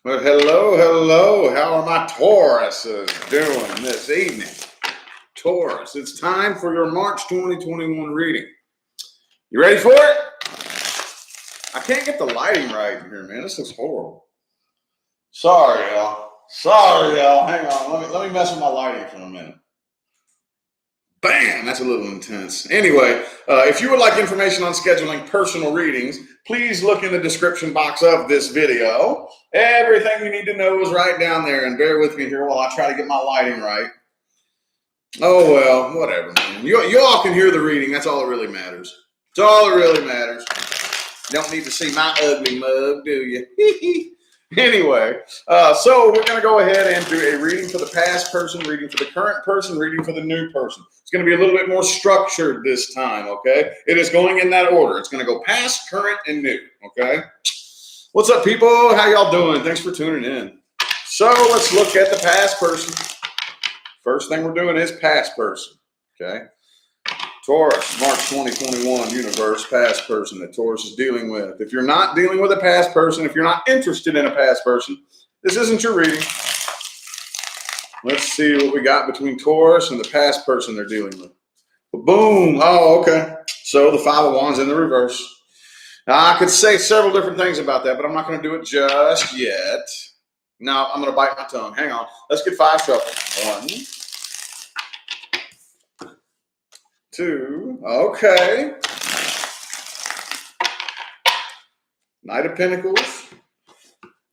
Well, hello, hello. How are my Tauruses doing this evening? Taurus, it's time for your March 2021 reading. You ready for it? I can't get the lighting right in here, man. This looks horrible. Sorry, y'all. Hang on. Let me mess with my lighting for a minute. Bam! That's a little intense. Anyway, if you would like information on scheduling personal readings, please look in the description box of this video. Everything you need to know is right down there, and bear with me here while I try to get my lighting right. Oh, well, whatever, man. You all can hear the reading. That's all that really matters. That's all that really matters. Don't need to see my ugly mug, do you? Anyway, so we're going to go ahead and do a reading for the past person, reading for the current person, reading for the new person. It's going to be a little bit more structured this time, okay? It is going in that order. It's going to go past, current, and new, okay? What's up, people? How y'all doing? Thanks for tuning in. So let's look at the past person. First thing we're doing is past person, okay? Taurus, March 2021, universe, past person that Taurus is dealing with. If you're not dealing with a past person, if you're not interested in a past person, this isn't your reading. Let's see what we got between Taurus and the past person they're dealing with. Boom. Oh, okay. So the Five of Wands in the reverse. Now, I could say several different things about that, but I'm not going to do it just yet. No, I'm going to bite my tongue. Hang on. Let's get 5 shuffles. 1, 2, okay. Knight of Pentacles.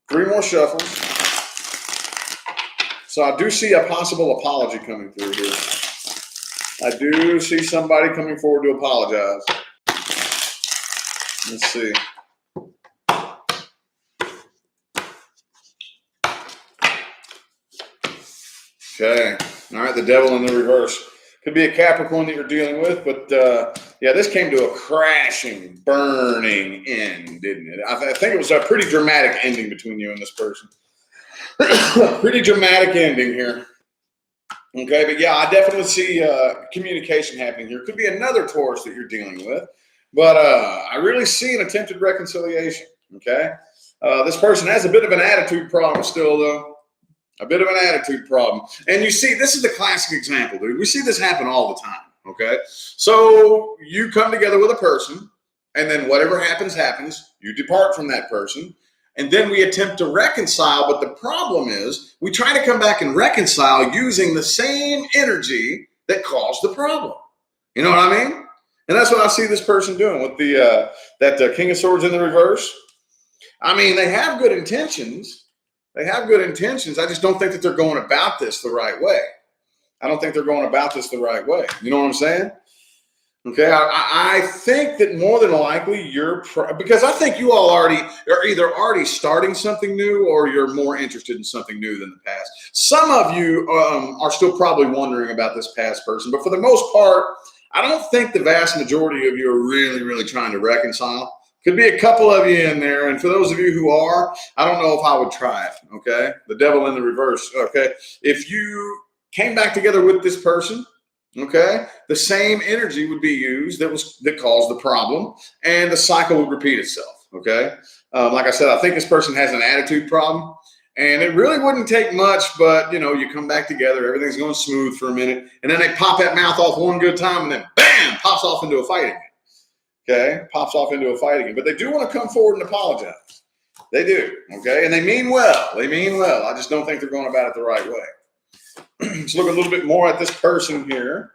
3 more shuffles. So I do see a possible apology coming through here. I do see somebody coming forward to apologize. Let's see. Okay. All right, the Devil in the reverse. Could be a Capricorn that you're dealing with, but yeah, this came to a crashing, burning end, didn't it? I think it was a pretty dramatic ending between you and this person. Pretty dramatic ending here. Okay, but yeah, I definitely see communication happening here. Could be another Taurus that you're dealing with, but I really see an attempted reconciliation. Okay, this person has a bit of an attitude problem still, though. A bit of an attitude problem. And you see, this is the classic example, dude. We see this happen all the time, okay? So you come together with a person, and then whatever happens, happens. You depart from that person, and then we attempt to reconcile. But the problem is we try to come back and reconcile using the same energy that caused the problem. You know what I mean? And that's what I see this person doing with that King of Swords in the reverse. I mean, they have good intentions. They have good intentions. I just don't think that they're going about this the right way. I don't think they're going about this the right way. You know what I'm saying? Okay, I think that more than likely because I think you all are either already starting something new or you're more interested in something new than the past. Some of you are still probably wondering about this past person, but for the most part, I don't think the vast majority of you are really, really trying to reconcile. Could be a couple of you in there, and for those of you who are, I don't know if I would try it, okay? The Devil in the reverse, okay? If you came back together with this person, okay, the same energy would be used that caused the problem, and the cycle would repeat itself, okay? Like I said, I think this person has an attitude problem, and it really wouldn't take much, but, you know, you come back together, everything's going smooth for a minute, and then they pop that mouth off one good time, and then, bam, pops off into a fight again. Okay, pops off into a fight again. But they do want to come forward and apologize. They do, okay? And they mean well. They mean well. I just don't think they're going about it the right way. Let's look a little bit more at this person here.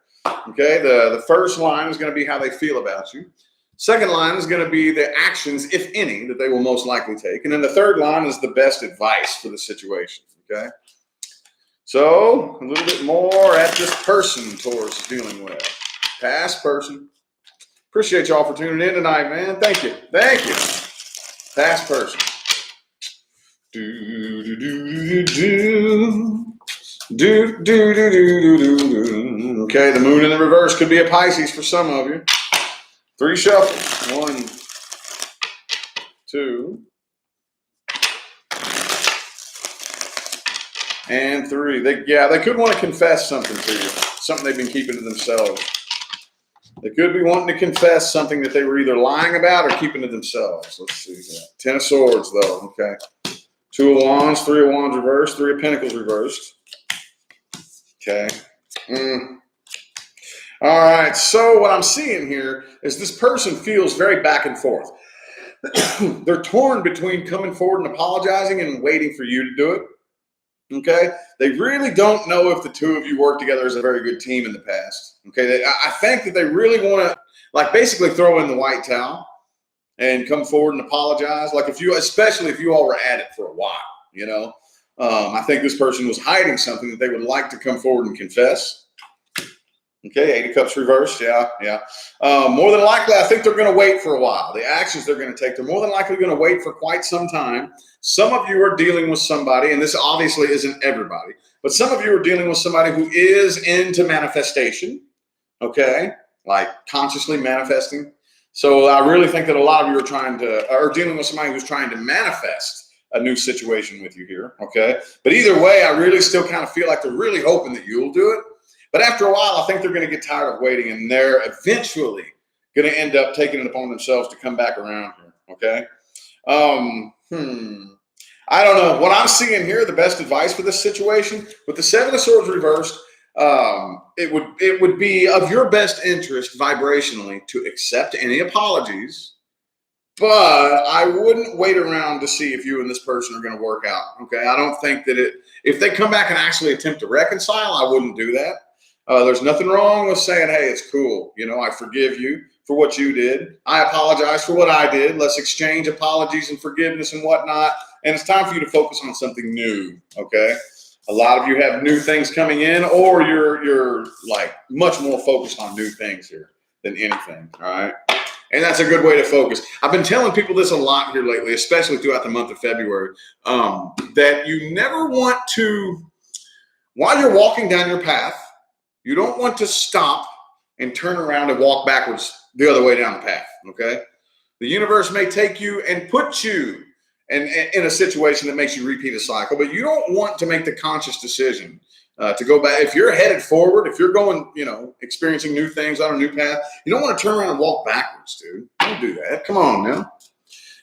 Okay, the first line is going to be how they feel about you. Second line is going to be the actions, if any, that they will most likely take. And then the third line is the best advice for the situation, okay? So, a little bit more at this person Taurus is dealing with. Past person. Appreciate y'all for tuning in tonight, man. Thank you. Thank you. Past person. Do, do, do, do, do. Do, do, do, do, do, do. Okay, the moon in the reverse could be a Pisces for some of you. 3 shuffles. 1, 2, and 3. They could want to confess something to you. Something they've been keeping to themselves. They could be wanting to confess something that they were either lying about or keeping to themselves. Let's see. 10 of Swords, though. Okay. Two of Wands, Three of Wands reversed, Three of Pentacles reversed. Okay. All right. So what I'm seeing here is this person feels very back and forth. They're torn between coming forward and apologizing and waiting for you to do it. Okay. They really don't know if the two of you worked together as a very good team in the past. Okay. I think that they really want to, like, basically throw in the white towel and come forward and apologize. Like, especially if you all were at it for a while, you know. I think this person was hiding something that they would like to come forward and confess. Okay, Eight of Cups reversed. Yeah. More than likely, I think they're going to wait for a while. The actions they're going to take, they're more than likely going to wait for quite some time. Some of you are dealing with somebody, and this obviously isn't everybody, but some of you are dealing with somebody who is into manifestation, okay, like consciously manifesting. So I really think that a lot of you are dealing with somebody who's trying to manifest a new situation with you here, okay? But either way, I really still kind of feel like they're really hoping that you'll do it. But after a while, I think they're going to get tired of waiting, and they're eventually going to end up taking it upon themselves to come back around here, okay? I don't know. What I'm seeing here, the best advice for this situation, with the Seven of Swords reversed, it would be of your best interest vibrationally to accept any apologies, but I wouldn't wait around to see if you and this person are going to work out, okay? I don't think that if they come back and actually attempt to reconcile, I wouldn't do that. There's nothing wrong with saying, hey, it's cool. You know, I forgive you for what you did. I apologize for what I did. Let's exchange apologies and forgiveness and whatnot. And it's time for you to focus on something new, okay? A lot of you have new things coming in, or you're like much more focused on new things here than anything, all right? And that's a good way to focus. I've been telling people this a lot here lately, especially throughout the month of February, that you never want to, while you're walking down your path, you don't want to stop and turn around and walk backwards the other way down the path, okay? The universe may take you and put you in a situation that makes you repeat a cycle, but you don't want to make the conscious decision to go back. If you're headed forward, if you're going, you know, experiencing new things on a new path, you don't want to turn around and walk backwards, dude. Don't do that. Come on now.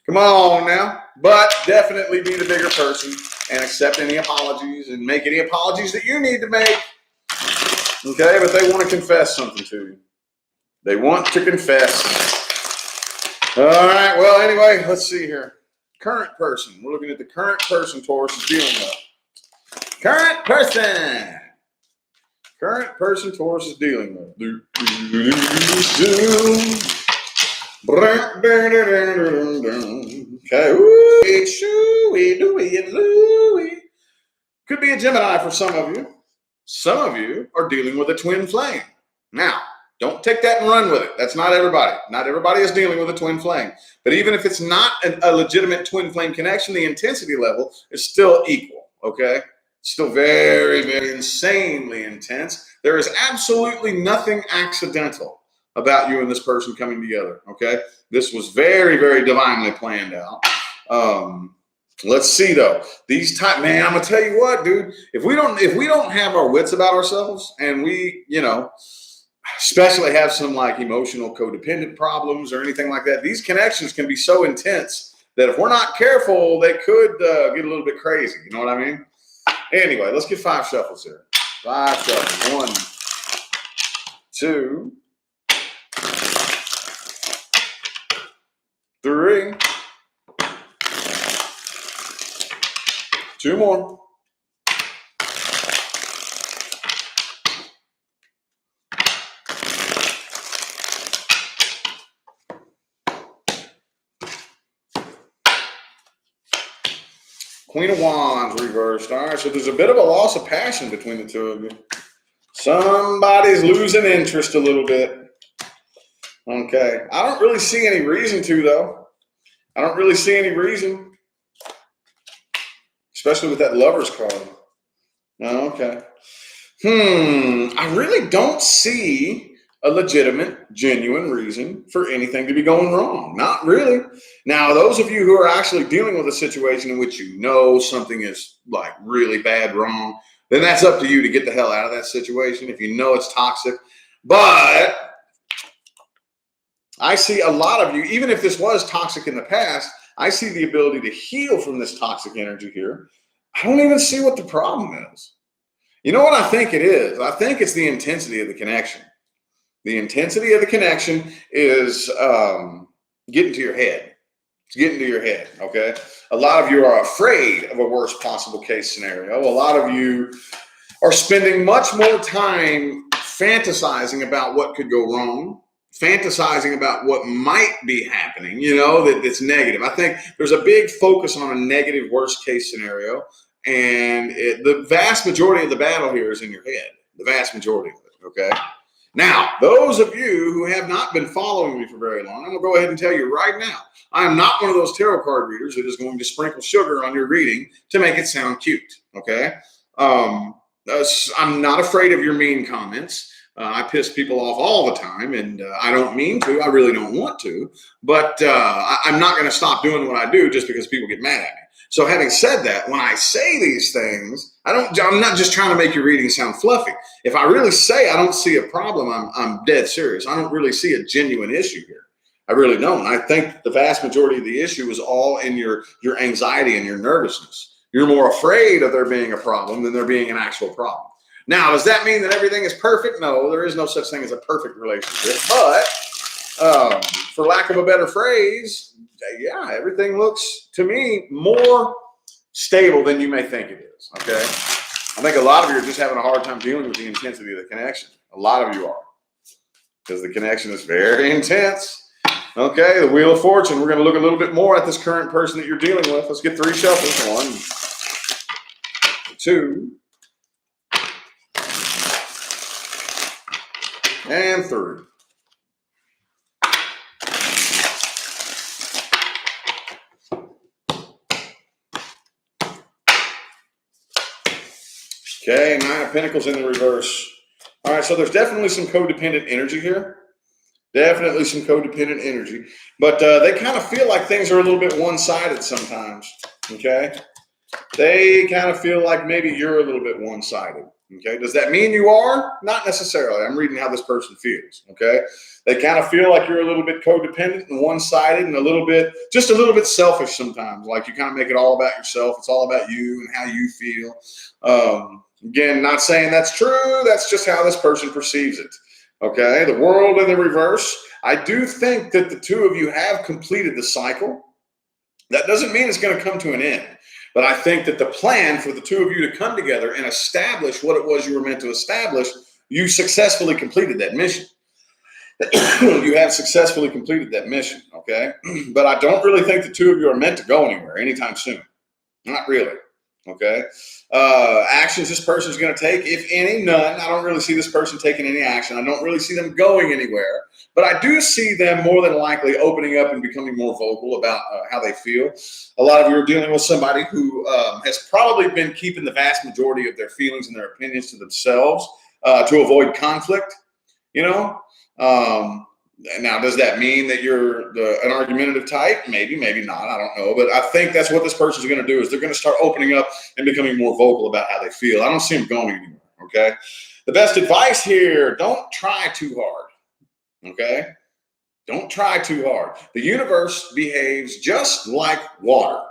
Come on now. But definitely be the bigger person and accept any apologies and make any apologies that you need to make. Okay, but they want to confess something to you. They want to confess. All right, well, anyway, let's see here. Current person. We're looking at the current person Taurus is dealing with. Current person. Current person Taurus is dealing with. Okay. Could be a Gemini for some of you. Some of you are dealing with a twin flame. Now, don't take that and run with it. That's not everybody. Not everybody is dealing with a twin flame. But even if it's not a legitimate twin flame connection, the intensity level is still equal, okay? Still very, very insanely intense. There is absolutely nothing accidental about you and this person coming together, okay? This was very, very divinely planned out. Let's see though. Man, I'm gonna tell you what, dude. If we don't have our wits about ourselves, and we, you know, especially have some like emotional codependent problems or anything like that, these connections can be so intense that if we're not careful, they could get a little bit crazy. You know what I mean? Anyway, let's get 5 shuffles here. 5 shuffles. 1, 2, 3. 2 more. Queen of Wands reversed. All right, so there's a bit of a loss of passion between the two of you. Somebody's losing interest a little bit. Okay. I don't really see any reason to, though. I don't really see any reason. Especially with that Lover's card. Oh, okay. I really don't see a legitimate, genuine reason for anything to be going wrong. Not really. Now, those of you who are actually dealing with a situation in which you know something is like really bad wrong, then that's up to you to get the hell out of that situation if you know it's toxic. But I see a lot of you, even if this was toxic in the past, I see the ability to heal from this toxic energy here. I don't even see what the problem is. You know what I think it is? I think it's the intensity of the connection. The intensity of the connection is getting to your head. It's getting to your head, okay? A lot of you are afraid of a worst possible case scenario. A lot of you are spending much more time fantasizing about what could go wrong, fantasizing about what might be happening, that's negative. I think there's a big focus on a negative worst case scenario, and the vast majority of the battle here is in your head, the vast majority of it, okay? Now, those of you who have not been following me for very long, I'm going to go ahead and tell you right now, I am not one of those tarot card readers that is going to sprinkle sugar on your reading to make it sound cute, okay? I'm not afraid of your mean comments. I piss people off all the time, and I don't mean to. I really don't want to. But I'm not going to stop doing what I do just because people get mad at me. So having said that, when I say these things, I'm not just trying to make your reading sound fluffy. If I really say I don't see a problem, I'm dead serious. I don't really see a genuine issue here. I really don't. I think the vast majority of the issue is all in your anxiety and your nervousness. You're more afraid of there being a problem than there being an actual problem. Now, does that mean that everything is perfect? No, there is no such thing as a perfect relationship. But for lack of a better phrase, yeah, everything looks to me more stable than you may think it is. Okay. I think a lot of you are just having a hard time dealing with the intensity of the connection. A lot of you are, because the connection is very intense. Okay, the Wheel of Fortune. We're going to look a little bit more at this current person that you're dealing with. Let's get 3 shuffles. 1, 2, and 3. Okay, 9 of Pentacles in the reverse. All right, so there's definitely some codependent energy here. Definitely some codependent energy. But they kind of feel like things are a little bit one-sided sometimes, okay? They kind of feel like maybe you're a little bit one-sided, okay? Does that mean you are? Not necessarily. I'm reading how this person feels, okay? They kind of feel like you're a little bit codependent and one-sided and just a little bit selfish sometimes. Like you kind of make it all about yourself. It's all about you and how you feel. Again, not saying that's true. That's just how this person perceives it. Okay, the World in the reverse. I do think that the two of you have completed the cycle. That doesn't mean it's going to come to an end. But I think that the plan for the two of you to come together and establish what it was you were meant to establish, you successfully completed that mission. You have successfully completed that mission, okay? But I don't really think the two of you are meant to go anywhere anytime soon. Not really. Okay. Actions this person is going to take, if any, none. I don't really see this person taking any action. I don't really see them going anywhere. But I do see them more than likely opening up and becoming more vocal about how they feel. A lot of you are dealing with somebody who has probably been keeping the vast majority of their feelings and their opinions to themselves to avoid conflict, Now, does that mean that you're an argumentative type? Maybe, maybe not. I don't know. But I think that's what this person is going to do is they're going to start opening up and becoming more vocal about how they feel. I don't see them going anywhere, okay? The best advice here, don't try too hard, okay? Don't try too hard. The universe behaves just like water,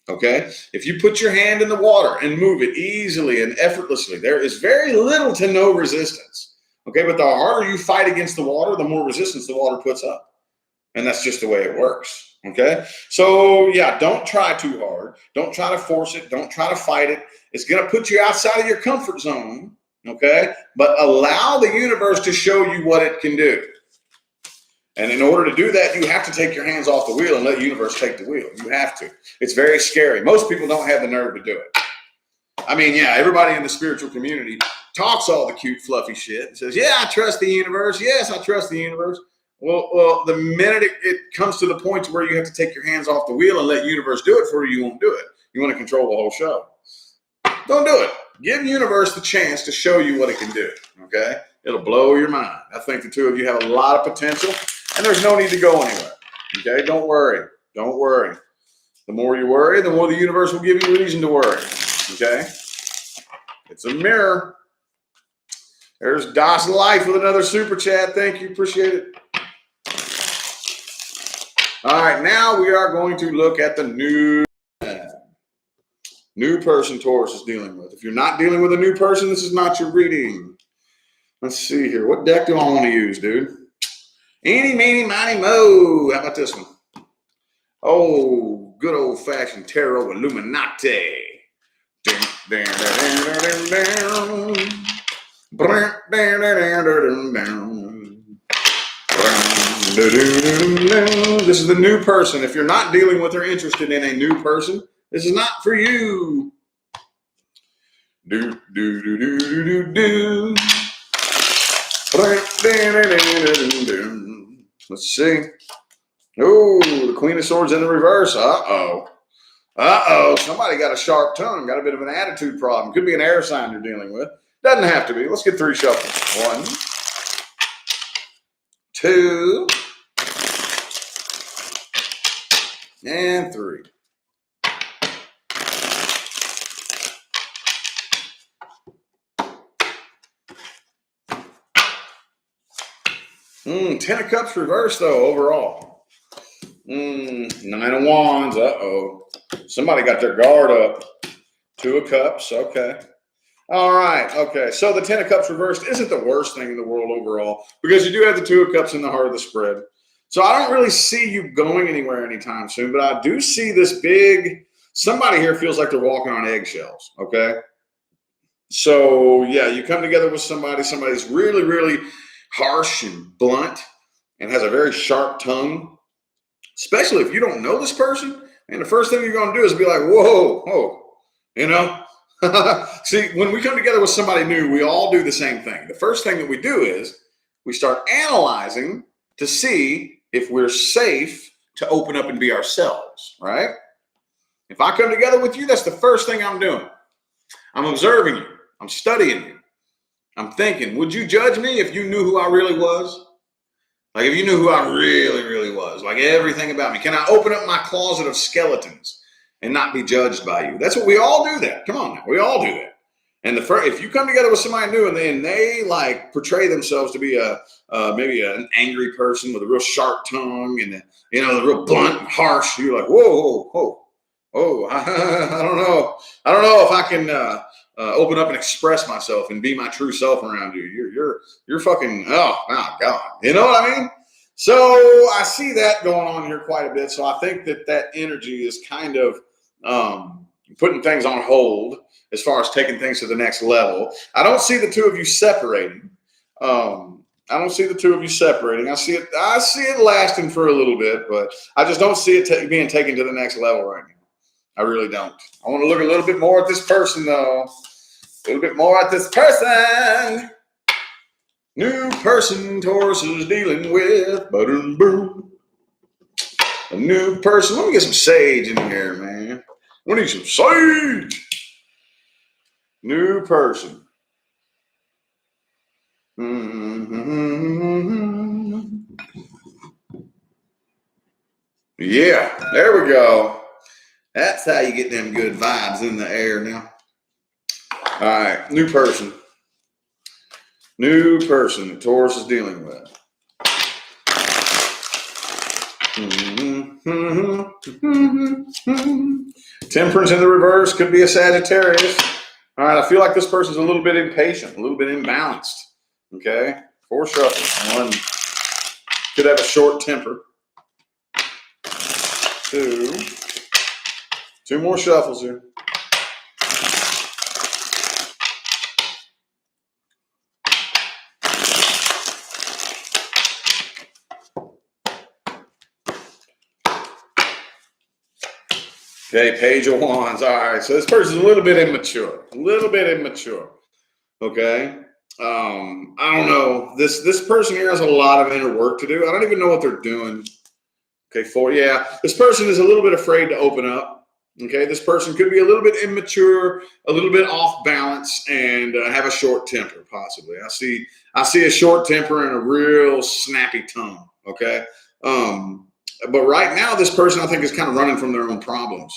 okay? If you put your hand in the water and move it easily and effortlessly, there is very little to no resistance. Okay, but the harder you fight against the water, the more resistance the water puts up. And that's just the way it works. Okay, so yeah, don't try too hard. Don't try to force it. Don't try to fight it. It's going to put you outside of your comfort zone. Okay, but allow the universe to show you what it can do. And in order to do that, you have to take your hands off the wheel and let the universe take the wheel. You have to. It's very scary. Most people don't have the nerve to do it. I mean, yeah, everybody in the spiritual community talks all the cute, fluffy shit and says, yeah, I trust the universe. Yes, I trust the universe. Well, the minute it comes to the point to where you have to take your hands off the wheel and let the universe do it for you, you won't do it. You want to control the whole show. Don't do it. Give the universe the chance to show you what it can do, okay? It'll blow your mind. I think the two of you have a lot of potential, and there's no need to go anywhere, okay? Don't worry. Don't worry. The more you worry, the more the universe will give you reason to worry, okay? It's a mirror. There's Das Life with another super chat. Thank you. Appreciate it. All right, now we are going to look at the new person Taurus is dealing with. If you're not dealing with a new person, this is not your reading. Let's see here. What deck do I want to use, dude? Eeny, meeny, miny, mo. How about this one? Oh, good old-fashioned Tarot Illuminati. This is the new person. If you're not dealing with or interested in a new person, this is not for you. Let's see. Oh, the Queen of Swords in the reverse. Uh-oh. Uh-oh. Somebody got a sharp tongue, got a bit of an attitude problem. Could be an air sign you're dealing with. Doesn't have to be. Let's get 3 shuffles. 1, 2, and 3. Ten of Cups reversed, though, overall. 9 of Wands. Uh-oh. Somebody got their guard up. 2 of Cups. Okay. All right. Okay. So the 10 of Cups reversed isn't the worst thing in the world overall, because you do have the 2 of Cups in the heart of the spread. So I don't really see you going anywhere anytime soon, but I do see this big, somebody here feels like they're walking on eggshells. Okay. So yeah, you come together with somebody's really, really harsh and blunt and has a very sharp tongue, especially if you don't know this person. And the first thing you're going to do is be like, whoa, whoa, you know? See, when we come together with somebody new, we all do the same thing. The first thing that we do is we start analyzing to see if we're safe to open up and be ourselves, right? If I come together with you, that's the first thing I'm doing. I'm observing you. I'm studying you. I'm thinking, would you judge me if you knew who I really was? Like if you knew who I really, really was, like everything about me. Can I open up my closet of skeletons and not be judged by you? That's what we all do that. Come on now. We all do that. And if you come together with somebody new and they like portray themselves to be maybe an angry person with a real sharp tongue and real blunt and harsh, you're like, whoa, whoa, whoa, I don't know if I can open up and express myself and be my true self around you. You're fucking, oh my God. You know what I mean? So I see that going on here quite a bit. So I think that energy is kind of putting things on hold as far as taking things to the next level. I don't see the two of you separating. I see it lasting for a little bit, but I just don't see it being taken to the next level right now. I really don't. I want to look a little bit more at this person, though. A little bit more at this person. New person Taurus is dealing with. Boom, boom. A new person. Let me get some sage in here, man. We need some sage. New person. Yeah, there we go. That's how you get them good vibes in the air now. All right, new person. New person that Taurus is dealing with. Temperance in the reverse could be a Sagittarius. All right, I feel like this person's a little bit impatient, a little bit imbalanced. Okay, 4 shuffles. 1 could have a short temper. 2 more shuffles here. Okay, Page of Wands. All right, so this person's a little bit immature. Okay. I don't know. This person here has a lot of inner work to do. I don't even know what they're doing. Okay, 4. Yeah, this person is a little bit afraid to open up. Okay, this person could be a little bit immature, a little bit off balance, and have a short temper, possibly. I see a short temper and a real snappy tongue. Okay. But right now, this person, I think, is kind of running from their own problems.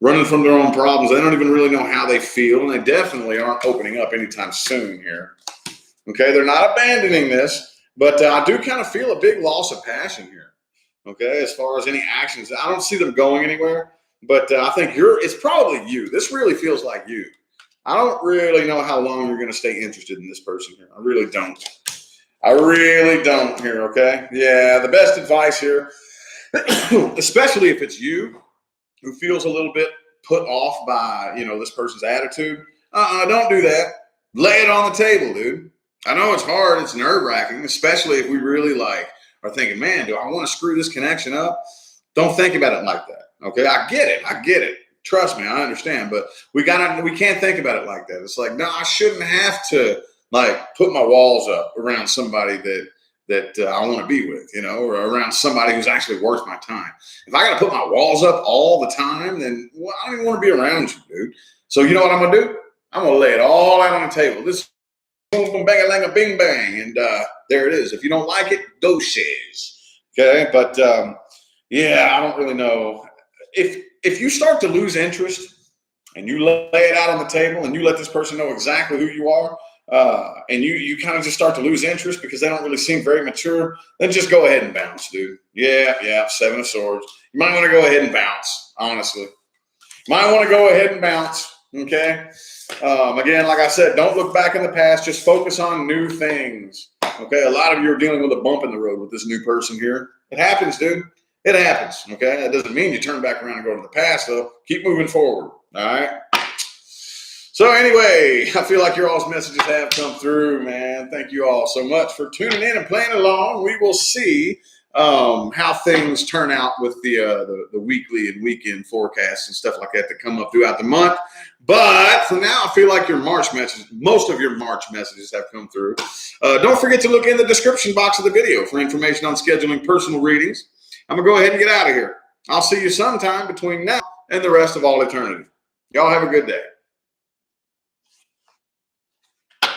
They don't even really know how they feel, and they definitely aren't opening up anytime soon here. Okay, they're not abandoning this, but I do kind of feel a big loss of passion here. Okay, as far as any actions, I don't see them going anywhere. But I think it's probably you. This really feels like you. I don't really know how long you're going to stay interested in this person here. I really don't. I really don't here, okay? Yeah, the best advice here, especially if it's you who feels a little bit put off by, this person's attitude, don't do that. Lay it on the table, dude. I know it's hard. It's nerve-wracking, especially if we really are thinking, man, do I want to screw this connection up? Don't think about it like that, okay? I get it. Trust me, I understand, but we can't think about it like that. It's like, no, I shouldn't have to put my walls up around somebody that I want to be with, or around somebody who's actually worth my time. If I got to put my walls up all the time, then I don't even want to be around you, dude. So you know what I'm gonna do? I'm gonna lay it all out on the table. This boom, boom, bang, a bing, bang, and there it is. If you don't like it, go shiz. Okay, but yeah, I don't really know if you start to lose interest and you lay it out on the table and you let this person know exactly who you are, and you kind of just start to lose interest because they don't really seem very mature, then just go ahead and bounce, dude. Yeah, 7 of Swords. You might want to go ahead and bounce, honestly. Might want to go ahead and bounce, okay? Again, like I said, don't look back in the past. Just focus on new things, okay? A lot of you are dealing with a bump in the road with this new person here. It happens, dude. It happens, okay? That doesn't mean you turn back around and go to the past, though. Keep moving forward, all right? So anyway, I feel like your all's messages have come through, man. Thank you all so much for tuning in and playing along. We will see how things turn out with the weekly and weekend forecasts and stuff like that come up throughout the month. But for now, I feel like most of your March messages have come through. Don't forget to look in the description box of the video for information on scheduling personal readings. I'm going to go ahead and get out of here. I'll see you sometime between now and the rest of all eternity. Y'all have a good day.